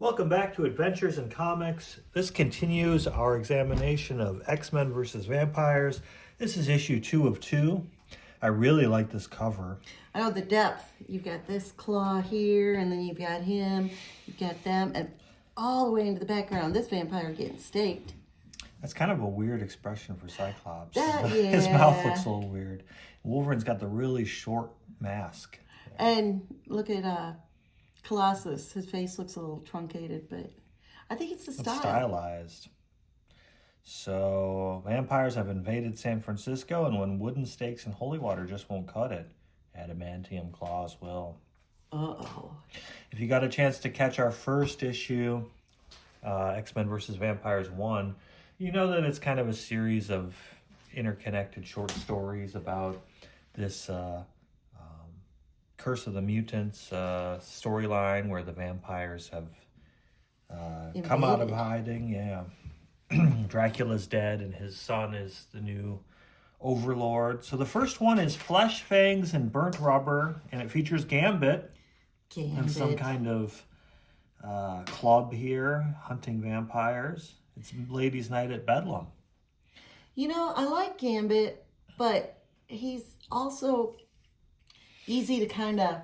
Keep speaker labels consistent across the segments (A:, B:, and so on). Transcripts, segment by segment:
A: Welcome back to Adventures in Comics. This continues our examination of X-Men versus Vampires. This is issue 2 of 2. I really like this cover.
B: I know the depth. You've got this claw here, and then you've got him, you've got them, and all the way into the background, this vampire getting staked.
A: That's kind of a weird expression for Cyclops.
B: Yeah.
A: His mouth looks a little weird. Wolverine's got the really short mask.
B: And look at Colossus. His face looks a little truncated, but I think it's the style.
A: It's stylized. So, vampires have invaded San Francisco, and when wooden stakes and holy water just won't cut it, adamantium claws will.
B: Uh-oh.
A: If you got a chance to catch our first issue, X-Men vs. Vampires 1, you know that it's kind of a series of interconnected short stories about this Curse of the Mutants storyline where the vampires have come out of hiding. Yeah. Dracula's dead and his son is the new overlord. So the first one is Flesh, Fangs, and Burnt Rubber, and it features Gambit. And some kind of club here, hunting vampires. It's Ladies' Night at Bedlam.
B: You know, I like Gambit, but he's also easy to kind of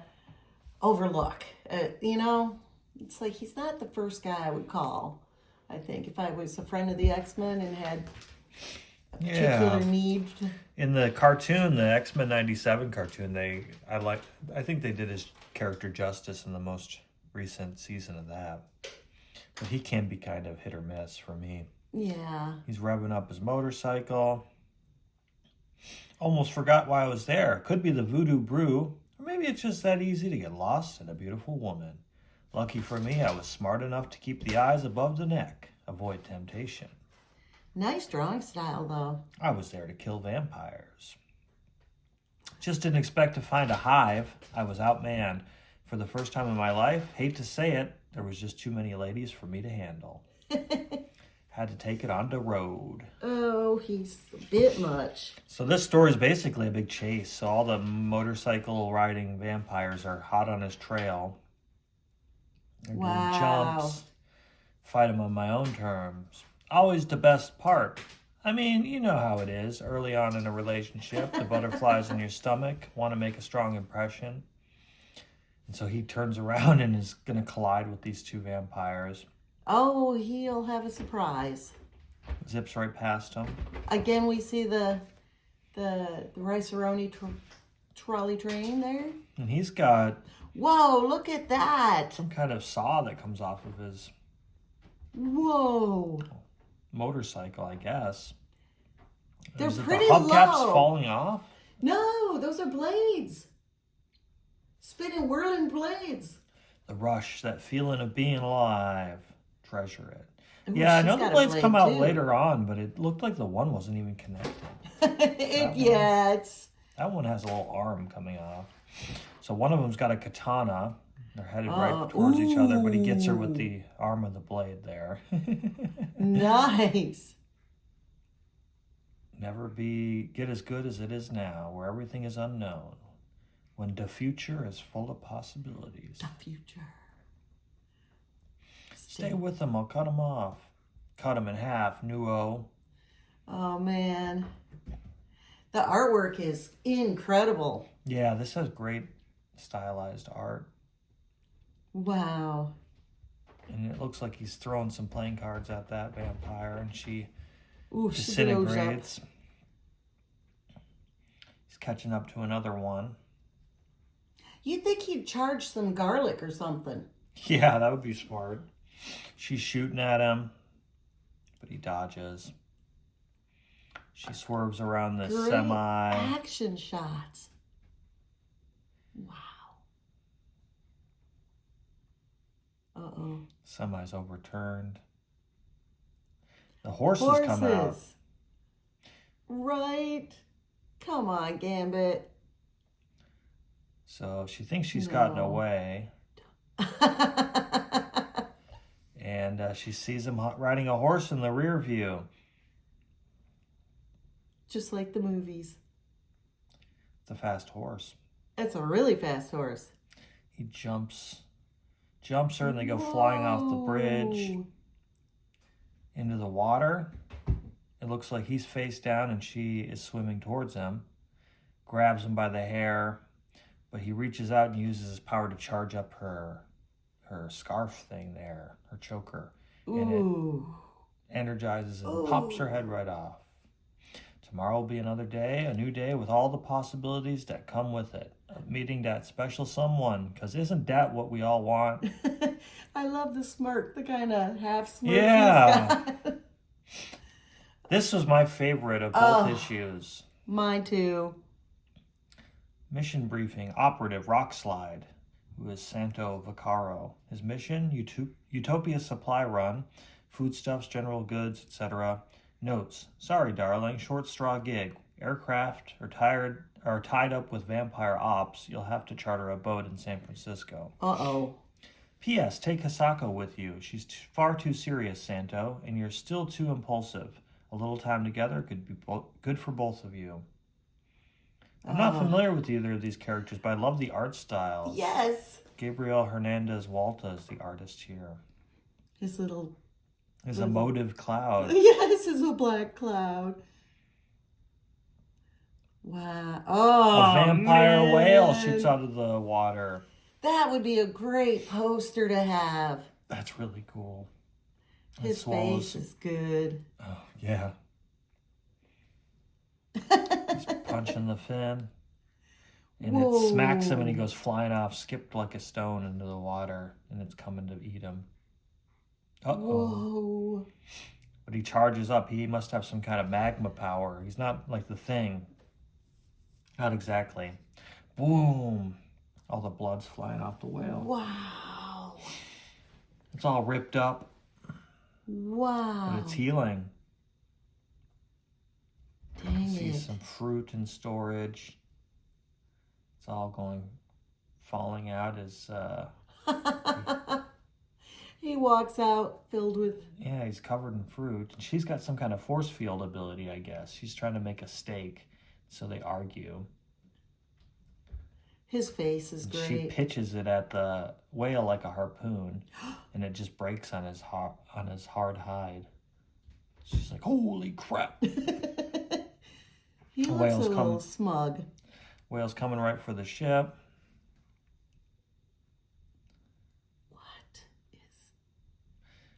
B: overlook. It's like he's not the first guy I would call. I think if I was a friend of the X-Men and had a particular need.
A: In the cartoon, the X-Men 97 cartoon, I think they did his character justice in the most recent season of that. But he can be kind of hit or miss for me.
B: Yeah.
A: He's revving up his motorcycle. Almost forgot why I was there. Could be the Voodoo Brew, or maybe it's just that easy to get lost in a beautiful woman. Lucky for me, I was smart enough to keep the eyes above the neck. Avoid temptation.
B: Nice drawing style, though.
A: I was there to kill vampires. Just didn't expect to find a hive. I was outmanned. For the first time in my life, hate to say it, there was just too many ladies for me to handle. Had to take it on the road.
B: Oh, he's a bit much.
A: So this story is basically a big chase. So all the motorcycle riding vampires are hot on his trail. They're doing jumps. Fight him on my own terms. Always the best part. I mean, you know how it is. Early on in a relationship, the butterflies in your stomach want to make a strong impression. And so he turns around and is going to collide with these two vampires.
B: Oh, he'll have a surprise.
A: Zips right past him.
B: Again, we see the Rice-A-Roni trolley train there.
A: And he's got...
B: Whoa, look at that.
A: Some kind of saw that comes off of his...
B: Whoa.
A: Motorcycle, I guess.
B: They're
A: Is it
B: pretty
A: the hubcaps
B: low.
A: falling off?
B: No, those are blades. Spinning, whirling blades.
A: The rush, that feeling of being alive. Treasure it.
B: Ooh,
A: yeah, I know the blades come out
B: too.
A: later on, but it looked like the one wasn't even connected. That one has a little arm coming off. So one of them's got a katana. They're headed right towards each other, but he gets her with the arm of the blade there.
B: Nice.
A: Never get as good as it is now, where everything is unknown. When the future is full of possibilities.
B: The future.
A: Stay with him, I'll cut him off. Cut him in half, Nuo.
B: Oh, man. The artwork is incredible.
A: Yeah, this has great stylized art.
B: Wow.
A: And it looks like he's throwing some playing cards at that vampire, and she
B: She
A: disintegrates. He's catching up to another one.
B: You'd think he'd charge some garlic or something.
A: Yeah, that would be smart. She's shooting at him, but he dodges. She swerves around the
B: Great
A: semi.
B: Action shots. Wow. Uh-oh.
A: Semi's overturned. The horses come out.
B: Right. Come on, Gambit.
A: So she thinks she's gotten away. And she sees him riding a horse in the rear view.
B: Just like the movies.
A: It's a fast horse.
B: It's a really fast horse.
A: He jumps jumps her, and they go flying off the bridge
B: Whoa.
A: into the water. It looks like he's face down and she is swimming towards him. Grabs him by the hair, but he reaches out and uses his power to charge up her scarf thing there, her choker. And it energizes and pops her head right off. Tomorrow will be another day, a new day with all the possibilities that come with it. Meeting that special someone, because isn't that what we all want?
B: I love the smirk, the kind of half smirk.
A: Yeah. This was my favorite of both issues.
B: Mine too.
A: Mission briefing, operative Rockslide, who is Santo Vaccaro. His mission, Utopia supply run, foodstuffs, general goods, etc. Notes, sorry darling, short straw gig. Aircraft are tied up with vampire ops. You'll have to charter a boat in San Francisco.
B: Uh-oh.
A: P.S. Take Hisako with you. She's far too serious, Santo, and you're still too impulsive. A little time together could be good for both of you. I'm not familiar with either of these characters, but I love the art styles.
B: Yes.
A: Gabriel Hernandez Walta is the artist here.
B: His little...
A: His emotive cloud.
B: Yes, it's a black cloud. Wow. Oh,
A: a vampire
B: man.
A: whale shoots out of the water.
B: That would be a great poster to have.
A: That's really cool.
B: His face is good.
A: Oh, yeah. He's punching the fin. And it smacks him and he goes flying off, skipped like a stone into the water, and it's coming to eat him. Uh-oh.
B: Whoa.
A: But he charges up. He must have some kind of magma power. He's not like the Thing. Not exactly. Boom. All the blood's flying off the whale.
B: Wow.
A: It's all ripped up.
B: Wow.
A: But it's healing.
B: Dang
A: See
B: it.
A: some fruit in storage. It's all falling out as...
B: He walks out filled with...
A: Yeah, he's covered in fruit. And she's got some kind of force field ability, I guess. She's trying to make a stake, so they argue.
B: His face is
A: And
B: great.
A: she pitches it at the whale like a harpoon, and it just breaks on his hard hide. She's like, holy crap.
B: He looks
A: whales
B: a little smug.
A: Whale's coming right for the ship.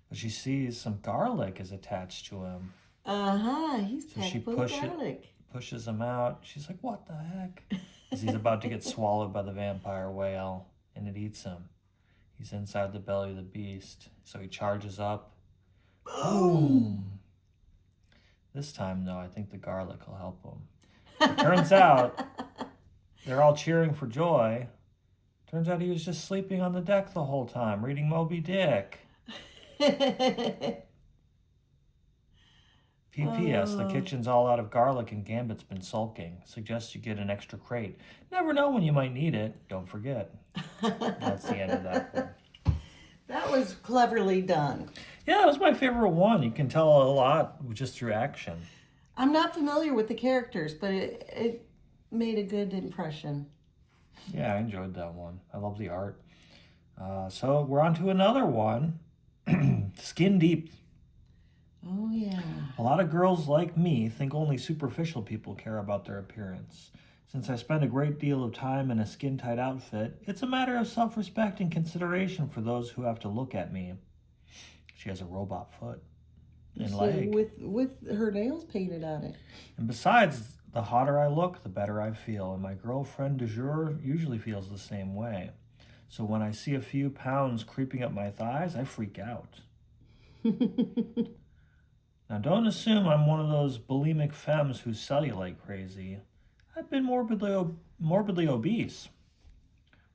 A: But she sees some garlic is attached to him.
B: He's
A: So she
B: packed full of garlic.
A: pushes him out. She's like, what the heck? Because he's about to get swallowed by the vampire whale, and it eats him. He's inside the belly of the beast. So he charges up. Boom! This time, though, I think the garlic will help him. It turns out they're all cheering for joy. Turns out he was just sleeping on the deck the whole time, reading Moby Dick. P.P.S. The kitchen's all out of garlic and Gambit's been sulking. Suggest you get an extra crate. Never know when you might need it. Don't forget. That's the end of that one.
B: That was cleverly done.
A: Yeah, that was my favorite one. You can tell a lot just through action.
B: I'm not familiar with the characters, but it made a good impression.
A: Yeah, I enjoyed that one. I love the art. So we're on to another one. Skin Deep.
B: Oh, yeah.
A: A lot of girls like me think only superficial people care about their appearance. Since I spend a great deal of time in a skin-tight outfit, it's a matter of self-respect and consideration for those who have to look at me. She has a robot foot and leg.
B: With her nails painted on it.
A: And besides, the hotter I look, the better I feel. And my girlfriend du jour usually feels the same way. So when I see a few pounds creeping up my thighs, I freak out. Now, don't assume I'm one of those bulimic femmes who cellulite crazy. I've been morbidly obese.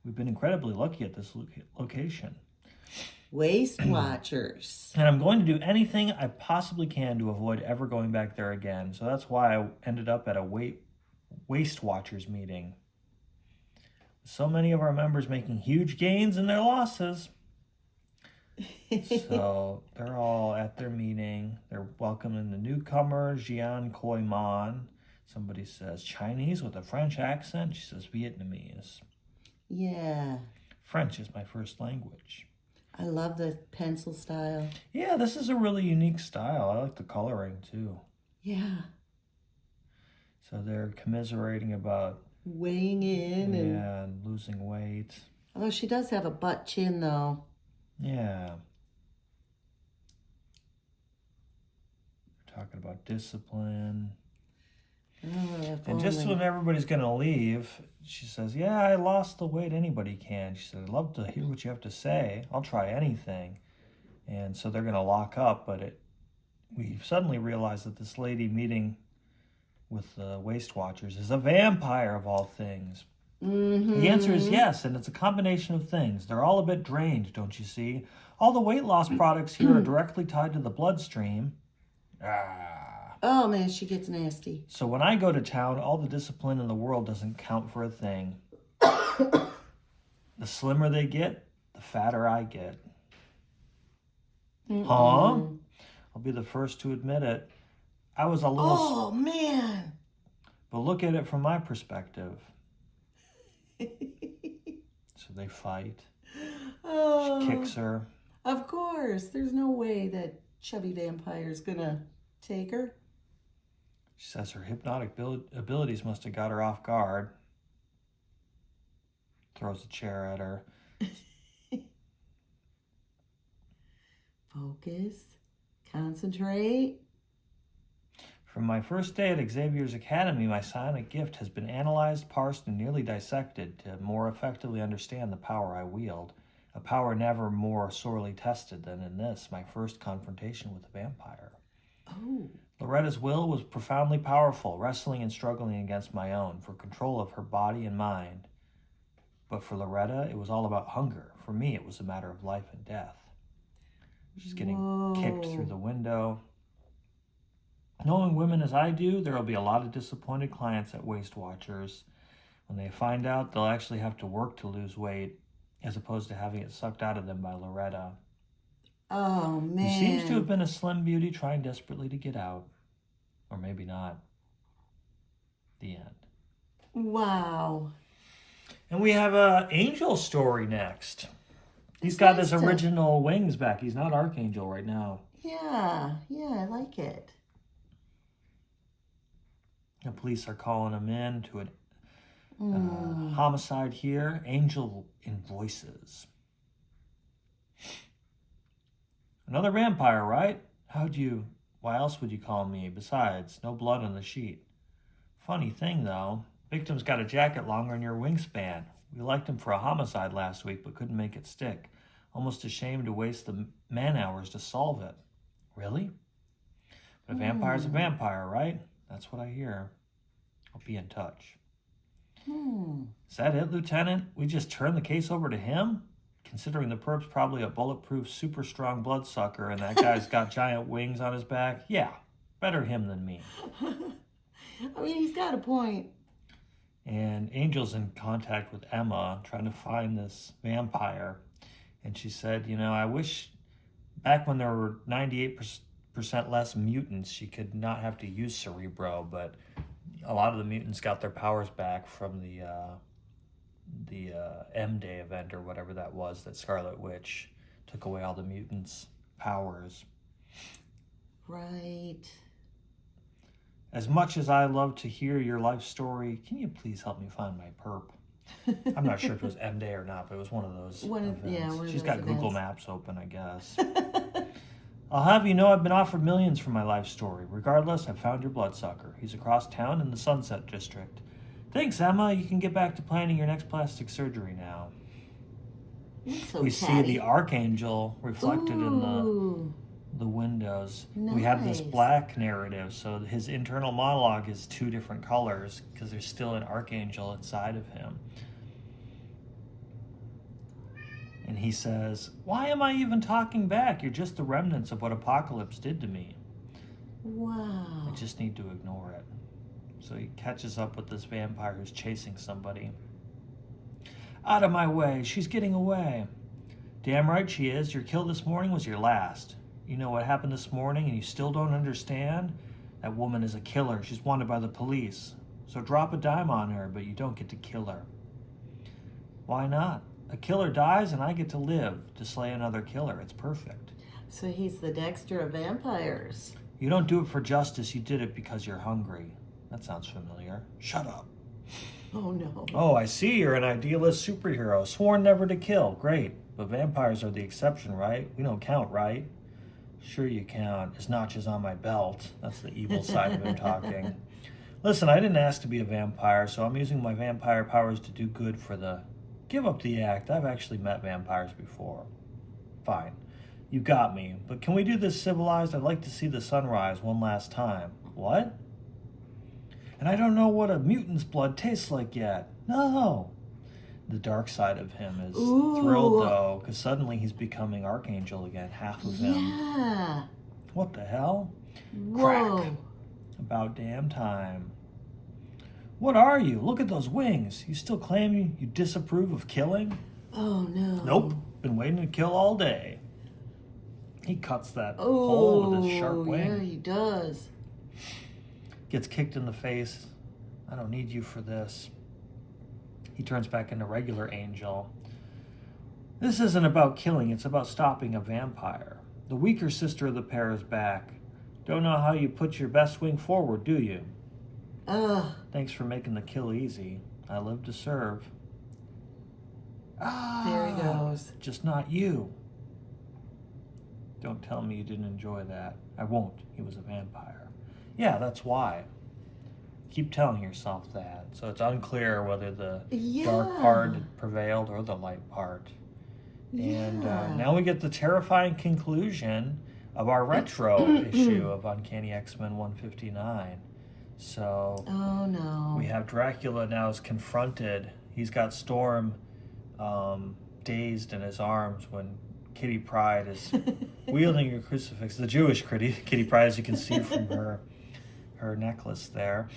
A: We've been incredibly lucky at this location.
B: Waist Watchers.
A: And I'm going to do anything I possibly can to avoid ever going back there again. So that's why I ended up at a Waist Watchers meeting. So many of our members making huge gains in their losses. So they're all at their meeting. They're welcoming the newcomer, Jian Khoi Man. Somebody says Chinese with a French accent. She says Vietnamese.
B: Yeah.
A: French is my first language.
B: I love the pencil style.
A: Yeah, this is a really unique style. I like the coloring too.
B: Yeah.
A: So they're commiserating about
B: Weighing in
A: and losing weight.
B: Although she does have a butt chin though.
A: Yeah. We're talking about discipline. And just when everybody's going to leave, she says, yeah, I lost the weight anybody can. She said, I'd love to hear what you have to say. I'll try anything. And so they're going to lock up, but we suddenly realize that this lady meeting with the Waist Watchers is a vampire of all things.
B: Mm-hmm.
A: The answer is yes, and it's a combination of things. They're all a bit drained, don't you see? All the weight loss products here are directly tied to the bloodstream.
B: Oh man, she gets nasty.
A: So when I go to town, all the discipline in the world doesn't count for a thing. The slimmer they get, the fatter I get.
B: Mm-mm.
A: Huh? I'll be the first to admit it. I was a little...
B: Oh, man.
A: But look at it from my perspective. So they fight.
B: Oh,
A: She kicks her.
B: Of course. There's no way that chubby vampire's gonna take her.
A: She says her hypnotic abilities must have got her off guard. Throws a chair at her.
B: Focus. Concentrate.
A: From my first day at Xavier's Academy, my psionic gift has been analyzed, parsed, and nearly dissected to more effectively understand the power I wield. A power never more sorely tested than in this, my first confrontation with a vampire.
B: Oh.
A: Loretta's will was profoundly powerful, wrestling and struggling against my own for control of her body and mind. But for Loretta, it was all about hunger. For me, it was a matter of life and death. She's getting kicked through the window. Knowing women as I do, there will be a lot of disappointed clients at Waist Watchers. When they find out, they'll actually have to work to lose weight, as opposed to having it sucked out of them by Loretta.
B: Oh, man.
A: He seems to have been a slim beauty trying desperately to get out. Or maybe not. The end.
B: Wow.
A: And we have a Angel story next. He's got his original wings back. He's not Archangel right now.
B: Yeah, I like it.
A: The police are calling him in to a homicide here. Angel invoices. Another vampire, right? Why else would you call me? Besides, no blood on the sheet. Funny thing, though. Victim's got a jacket longer than your wingspan. We liked him for a homicide last week, but couldn't make it stick. Almost ashamed to waste the man-hours to solve it. Really? But a vampire's a vampire, right? That's what I hear. I'll be in touch. Is that it, Lieutenant? We just turn the case over to him? Considering the perp's probably a bulletproof, super strong bloodsucker and that guy's got giant wings on his back? Yeah, better him than me.
B: I mean, he's got a point.
A: And Angel's in contact with Emma, trying to find this vampire. And she said, I wish back when there were 98% less mutants, she could not have to use Cerebro, but a lot of the mutants got their powers back from the M-Day event or whatever that was, that Scarlet Witch took away all the mutants' powers.
B: Right.
A: As much as I love to hear your life story, can you please help me find my perp? I'm not sure if it was M-Day or not, but it was one of those events. She's got Google Maps open, I guess. I'll have you know I've been offered millions for my life story. Regardless, I've found your bloodsucker. He's across town in the Sunset District. Thanks, Emma. You can get back to planning your next plastic surgery now. We see the Archangel reflected in the windows. Nice. We have this black narrative, so his internal monologue is two different colors because there's still an Archangel inside of him. And he says, why am I even talking back? You're just the remnants of what Apocalypse did to me.
B: Wow.
A: I just need to ignore it. So he catches up with this vampire who's chasing somebody. Out of my way, she's getting away. Damn right she is. Your kill this morning was your last. You know what happened this morning and you still don't understand? That woman is a killer. She's wanted by the police. So drop a dime on her, but you don't get to kill her. Why not? A killer dies and I get to live to slay another killer. It's perfect.
B: So he's the Dexter of vampires.
A: You don't do it for justice, you did it because you're hungry. That sounds familiar. Shut up.
B: Oh, no.
A: Oh, I see you're an idealist superhero, sworn never to kill. Great. But vampires are the exception, right? We don't count, right? Sure you count. His notch is on my belt. That's the evil side of him talking. Listen, I didn't ask to be a vampire, so I'm using my vampire powers to do good for the... Give up the act. I've actually met vampires before. Fine. You got me. But can we do this civilized? I'd like to see the sunrise one last time. What? And I don't know what a mutant's blood tastes like yet. No. The dark side of him is thrilled, though, because suddenly he's becoming Archangel again, half of him.
B: Yeah.
A: What the hell?
B: Whoa.
A: Crack. About damn time. What are you? Look at those wings. You still claim you disapprove of killing?
B: Oh, no.
A: Nope. Been waiting to kill all day. He cuts that hole with his sharp wing.
B: Yeah, he does.
A: Gets kicked in the face. I don't need you for this. He turns back into regular Angel. This isn't about killing, it's about stopping a vampire. The weaker sister of the pair is back. Don't know how you put your best wing forward, do you?
B: Ugh.
A: Thanks for making the kill easy. I live to serve.
B: There he goes.
A: Just not you. Don't tell me you didn't enjoy that. I won't. He was a vampire. Yeah, that's why. Keep telling yourself that. So it's unclear whether the dark part prevailed or the light part. And now we get the terrifying conclusion of our retro issue of Uncanny X-Men 159. So
B: oh no,
A: we have Dracula now is confronted. He's got Storm dazed in his arms when Kitty Pryde is wielding a crucifix. The Jewish Kitty Pryde, as you can see from her necklace there.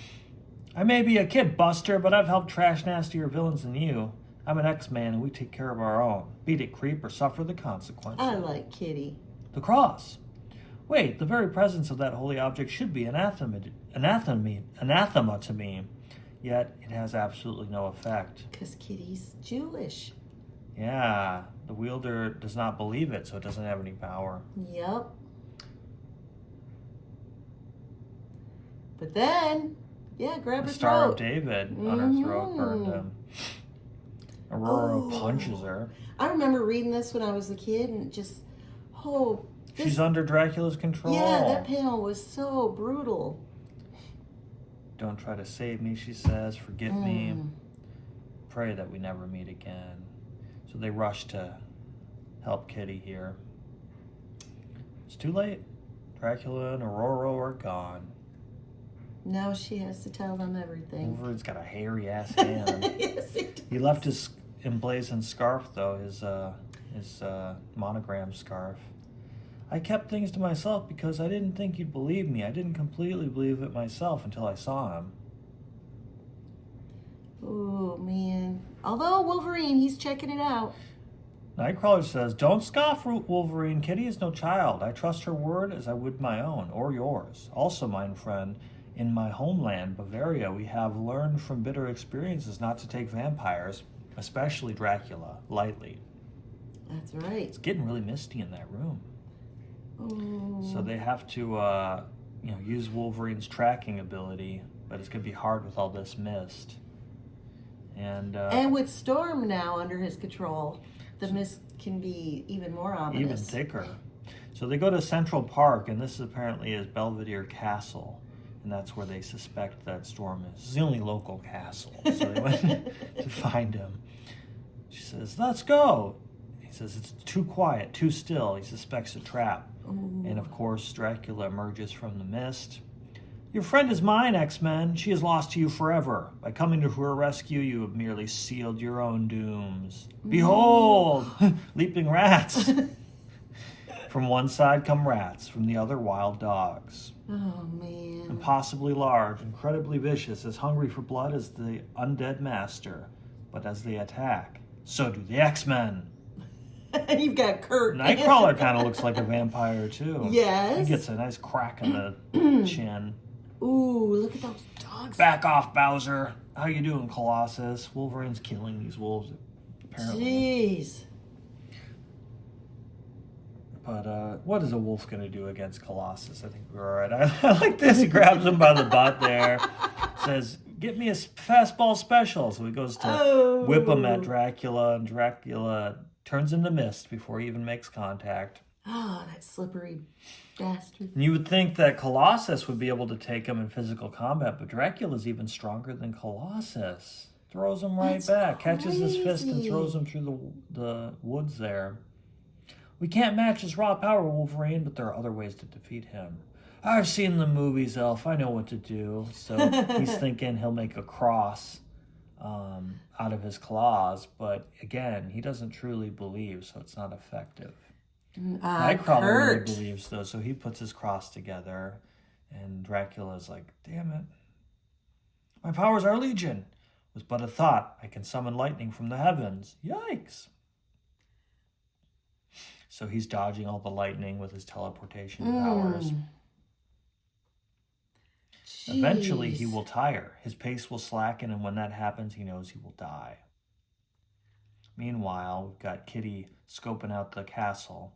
A: I may be a kid buster, but I've helped trash nastier villains than you. I'm an X-Man and we take care of our own. Beat it, creep, or suffer the consequences.
B: I like Kitty.
A: The cross. Wait, the very presence of that holy object should be anathema to me, yet it has absolutely no effect.
B: Because Kitty's Jewish.
A: Yeah, the wielder does not believe it, so it doesn't have any power.
B: Yep. But then, grab her
A: The Star
B: throat.
A: of David on her throat burned him. Aurora punches her.
B: I remember reading this when I was a kid and just,
A: She's under Dracula's control.
B: Yeah, that panel was so brutal.
A: Don't try to save me, she says. Forget me. Pray that we never meet again. So they rush to help Kitty here. It's too late. Dracula and Aurora are gone.
B: Now she has to tell them everything.
A: Wolverine's got a hairy ass hand.
B: Yes, he does.
A: He left his emblazoned scarf, though, his monogram scarf. I kept things to myself because I didn't think you'd believe me. I didn't completely believe it myself until I saw him.
B: Oh, man. Although Wolverine, he's checking it out.
A: Nightcrawler says, don't scoff, Wolverine. Kitty is no child. I trust her word as I would my own, or yours. Also, mine friend, in my homeland, Bavaria, we have learned from bitter experiences not to take vampires, especially Dracula, lightly.
B: That's right.
A: It's getting really misty in that room.
B: Oh.
A: So they have to, use Wolverine's tracking ability, but it's going to be hard with all this mist. And
B: with Storm now under his control, the mist can be even more ominous.
A: Even thicker. So they go to Central Park, and this apparently is Belvedere Castle, and that's where they suspect that Storm is. It's the only local castle, so they went to find him. She says, let's go. He says, it's too quiet, too still. He suspects a trap.
B: Ooh.
A: And of course, Dracula emerges from the mist. Your friend is mine, X-Men. She is lost to you forever. By coming to her rescue, you have merely sealed your own dooms. Behold, leaping rats. From one side come rats, from the other wild dogs.
B: Oh, man.
A: Impossibly large, incredibly vicious, as hungry for blood as the undead master. But as they attack, so do the X-Men.
B: You've got Kurt.
A: Nightcrawler kind of looks like a vampire, too.
B: Yes.
A: He gets a nice crack in the chin.
B: Ooh, look at those dogs.
A: Back off, Bowser. How you doing, Colossus? Wolverine's killing these wolves. apparently.
B: Jeez.
A: But what is a wolf going to do against Colossus? I think we're all right. I like this. He grabs him by the butt there. Says, get me a fastball special. So he goes to whip him at Dracula, and Dracula turns into mist before he even makes contact.
B: Oh, that slippery bastard.
A: And you would think that Colossus would be able to take him in physical combat, but Dracula's even stronger than Colossus. Throws him right back, catches his fist and throws him through the woods there. We can't match his raw power, Wolverine, but there are other ways to defeat him. I've seen the movies, Elf. I know what to do. So he's thinking he'll make a cross out of his claws, but again, he doesn't truly believe, so it's not effective. Nightcrawler really believes, though, so he puts his cross together, and Dracula's like, damn it. My powers are legion. With but a thought, I can summon lightning from the heavens. Yikes. So he's dodging all the lightning with his teleportation powers.
B: Jeez.
A: Eventually, he will tire. His pace will slacken, and when that happens, he knows he will die. Meanwhile, we've got Kitty scoping out the castle.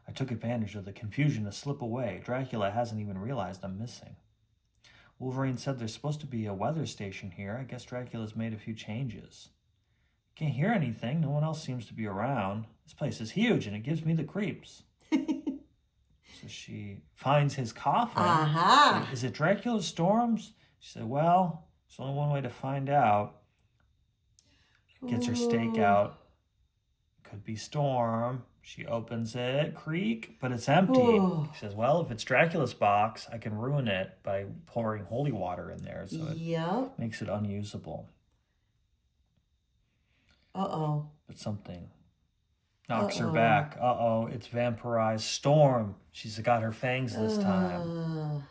A: I took advantage of the confusion to slip away. Dracula hasn't even realized I'm missing. Wolverine said there's supposed to be a weather station here. I guess Dracula's made a few changes. Can't hear anything. No one else seems to be around. This place is huge, and it gives me the creeps. So she finds his coffin. Is it Dracula's storms? She said, well, there's only one way to find out. Gets her stake out. Could be Storm. She opens it. Creak. But it's empty. She says, well, if it's Dracula's box, I can ruin it by pouring holy water in there. So it makes it unusable. But something knocks her back. It's vampirized Storm. She's got her fangs this time.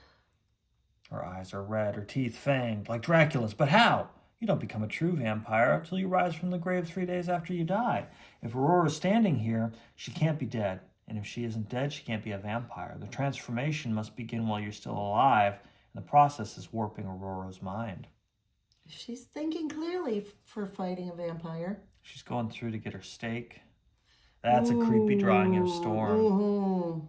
A: Her eyes are red, her teeth fanged, like Dracula's. But how? You don't become a true vampire until you rise from the grave 3 days after you die. If Aurora's standing here, she can't be dead. And if she isn't dead, she can't be a vampire. The transformation must begin while you're still alive, and the process is warping Aurora's mind.
B: She's thinking clearly for fighting a vampire.
A: She's going through to get her stake. That's a creepy drawing of Storm.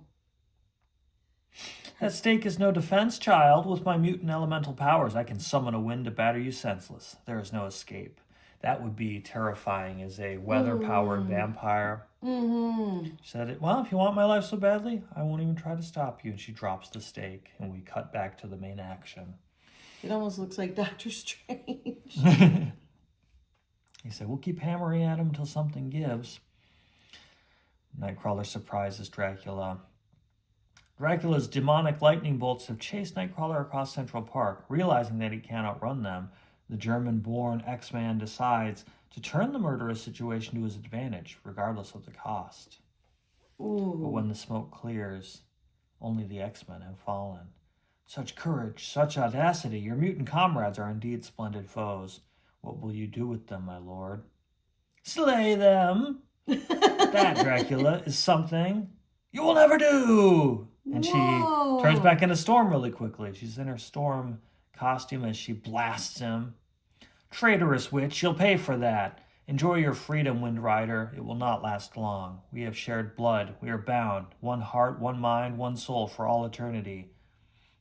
A: That stake is no defense, child. With my mutant elemental powers, I can summon a wind to batter you senseless. There is no escape. That would be terrifying as a weather-powered vampire. She said, well, if you want my life so badly, I won't even try to stop you. And she drops the stake, and we cut back to the main action.
B: It almost looks like Doctor Strange.
A: He said, we'll keep hammering at him until something gives. Nightcrawler surprises Dracula. Dracula's demonic lightning bolts have chased Nightcrawler across Central Park. Realizing that he can't outrun them, the German-born X-Man decides to turn the murderous situation to his advantage, regardless of the cost. But when the smoke clears, only the X-Men have fallen. Such courage, such audacity, your mutant comrades are indeed splendid foes. What will you do with them, my lord? Slay them! That, Dracula, is something you will never do! And she turns back into Storm really quickly. She's in her Storm costume as she blasts him. Traitorous witch, you'll pay for that. Enjoy your freedom, Wind Rider. It will not last long. We have shared blood. We are bound. One heart, one mind, one soul for all eternity.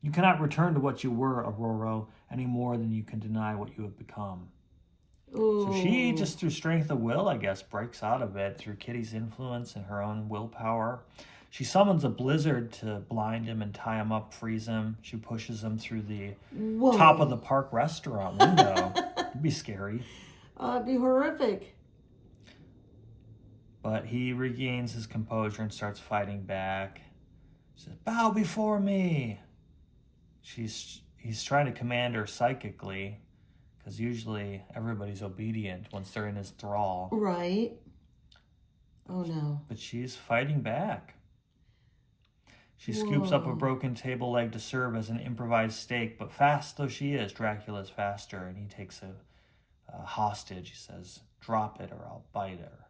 A: You cannot return to what you were, Aurora, any more than you can deny what you have become. So she, just through strength of will, I guess, breaks out of it through Kitty's influence and her own willpower. She summons a blizzard to blind him and tie him up, freeze him. She pushes him through the top of the park restaurant window. It'd be scary.
B: It'd be horrific.
A: But he regains his composure and starts fighting back. She says, bow before me. He's trying to command her psychically, because usually everybody's obedient once they're in his thrall.
B: Right. Oh, no.
A: But she's fighting back. She scoops up a broken table leg to serve as an improvised stake, but fast though she is, Dracula's faster, and he takes a hostage. He says, drop it or I'll bite her.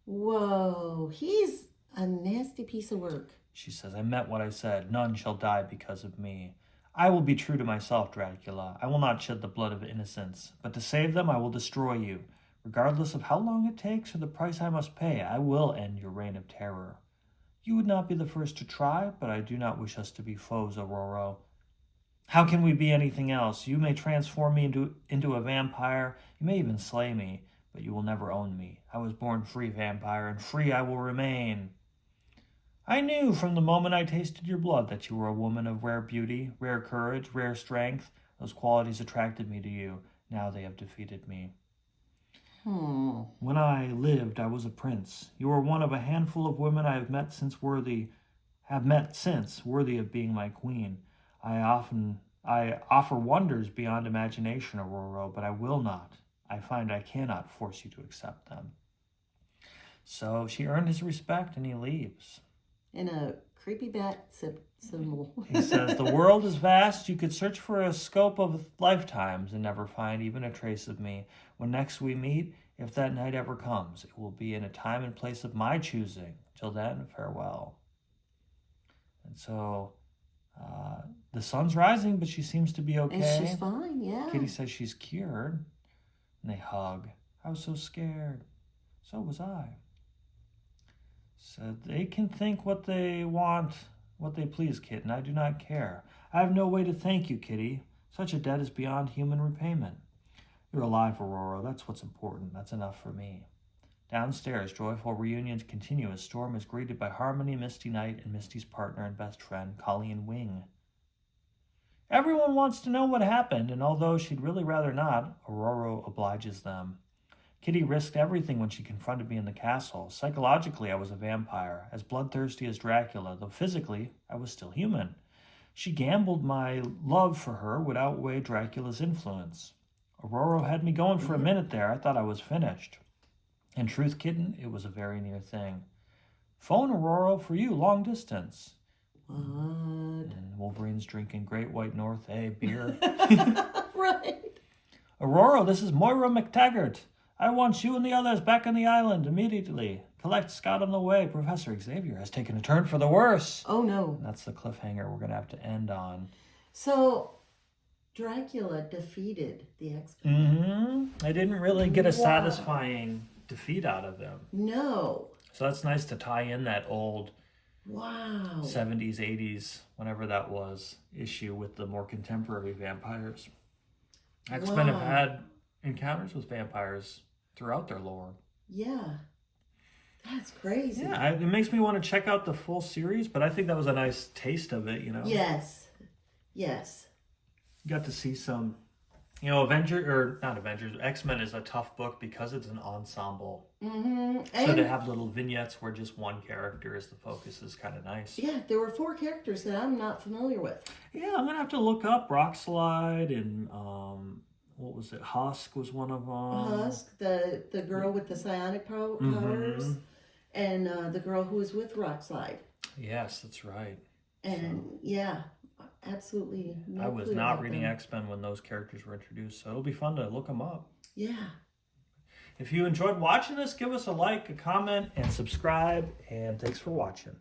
B: Whoa, he's a nasty piece of work.
A: She says, I meant what I said. None shall die because of me. I will be true to myself, Dracula. I will not shed the blood of innocents, but to save them, I will destroy you. Regardless of how long it takes or the price I must pay, I will end your reign of terror. You would not be the first to try, but I do not wish us to be foes, Aurora. How can we be anything else? You may transform me into a vampire, you may even slay me, but you will never own me. I was born free, vampire, and free I will remain. I knew from the moment I tasted your blood that you were a woman of rare beauty, rare courage, rare strength. Those qualities attracted me to you. Now they have defeated me. When I lived, I was a prince. You are one of a handful of women I have met since worthy of being my queen. I offer wonders beyond imagination, Aurora, but I will not. I find I cannot force you to accept them. So she earned his respect, and he leaves.
B: In a creepy bat symbol.
A: He says, the world is vast. You could search for a scope of lifetimes and never find even a trace of me. When next we meet, if that night ever comes, it will be in a time and place of my choosing. Till then, farewell. And so the sun's rising, but she seems to be okay.
B: And she's fine, yeah.
A: Kitty says she's cured. And they hug. I was so scared. So was I. Said, they can think what they want, what they please, kitten. I do not care. I have no way to thank you, Kitty. Such a debt is beyond human repayment. You're alive, Aurora. That's what's important. That's enough for me. Downstairs, joyful reunions continue as Storm is greeted by Harmony, Misty Knight, and Misty's partner and best friend, Colleen Wing. Everyone wants to know what happened, and although she'd really rather not, Aurora obliges them. Kitty risked everything when she confronted me in the castle. Psychologically, I was a vampire, as bloodthirsty as Dracula, though physically, I was still human. She gambled my love for her would outweigh Dracula's influence. Aurora had me going for a minute there. I thought I was finished. In truth, kitten, it was a very near thing. Phone Aurora for you, long distance.
B: What?
A: And Wolverine's drinking Great White North beer.
B: Right.
A: Aurora, this is Moira McTaggart. I want you and the others back on the island immediately. Collect Scott on the way. Professor Xavier has taken a turn for the worse.
B: Oh, no.
A: And that's the cliffhanger we're going to have to end on.
B: So, Dracula defeated the X-Men.
A: I didn't really get a satisfying defeat out of him.
B: No.
A: So that's nice to tie in that old 70s, 80s, whenever that was, issue with the more contemporary vampires. X-Men have had encounters with vampires throughout their lore.
B: Yeah. That's crazy.
A: Yeah, it makes me want to check out the full series, but I think that was a nice taste of it,
B: Yes.
A: Got to see some, X-Men is a tough book because it's an ensemble.
B: Mm-hmm.
A: So to have little vignettes where just one character is the focus is kind of nice.
B: Yeah, there were 4 characters that I'm not familiar with.
A: Yeah, I'm going to have to look up Rockslide and, what was it? Husk was one of them.
B: Husk, the girl with the psionic powers, and the girl who was with Rockslide.
A: Yes, that's right.
B: And absolutely. No
A: I was
B: clue
A: not
B: about
A: reading
B: them.
A: X-Men when those characters were introduced, so it'll be fun to look them up.
B: Yeah.
A: If you enjoyed watching this, give us a like, a comment, and subscribe, and thanks for watching.